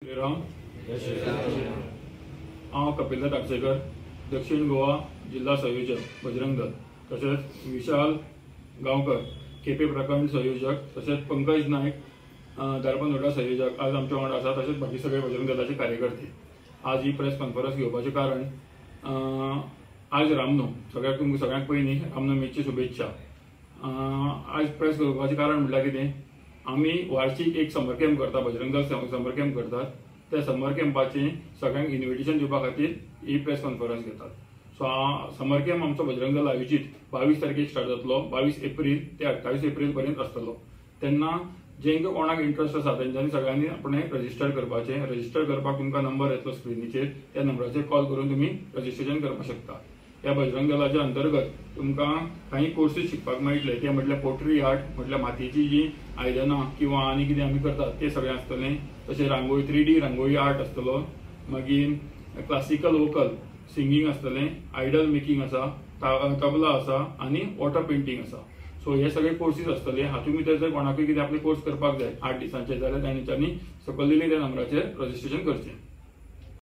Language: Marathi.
श्रीराम हांव कपिलनाथ आगसेकर, दक्षिण गोवा जिल्हा संयोजक बजरंग दल, तसेच विशाल गांवकर केपे प्रखंड संयोजक, तसेच पंकज नायक दारपनोडा संयोजक आज आमच्या वांगडा आसा, तसेच बाकी सगळे बजरंग दलाचे कार्यकर्ते। आज ही प्रेस कॉन्फरन्स घेवपाचे कारण आज रामनवमी, सगळ्यांक पयलीं रामनवमीची शुभेच्छा। आज प्रेस घेवपाचे कारण म्हटल्यार कितें, आमी वार्षिक एक समर कॅम्प करता, बजरंग दल समर कॅम्प करतात। त्या समर कॅम्पाचे सगळ्यांक इन्व्हिटेशन दिवपा खातीर ही प्रेस कॉन्फरन्स घेतात। सो समर कॅम्प आमचो बजरंग दल आयोजीत 22 तारखेक स्टार्ट जातलो, 22 एप्रिल ते 28 एप्रिल पर्यंत आसतलो। तेन्ना जेंका कोणाक इंट्रस्ट आसा तेंच्यांनी सगळ्यांनी आपणे रजिस्टर करपाचें। रजिस्टर करपाक तुमकां नंबर येतलो स्क्रिनीचेर, त्या नंबराचेर कॉल करून तुमी रजिस्ट्रेशन करपाक शकता। ह्या बजरंग दलाच्या अंतर्गत तुमकां काही कोर्सीस शिकपाक मेळटले, ते म्हटल्यार पोट्री आर्ट, म्हटल्यार मातयेची जी आयदनां किंवा आनी कितें आमी करतात ते सगळें आसतलें। तशें रांगोळी 3D रांगोळी आर्ट आसतलो, मागीर क्लासिकल वोकल सिंगींग आसतलें, आयडल मेकिंग आसा, तबला आसा आनी वॉटर पेंटिंग आसा। सो हे सगळे कोर्सीस आसतले। हातूंत भितर जर कोणाकूय कितें आपले कोर्स करपाक जाय 8 दिसांचे, जाल्यार तांच्यांनी सकयल दिल्ल्या त्या नंबराचेर रजिस्ट्रेशन करचें।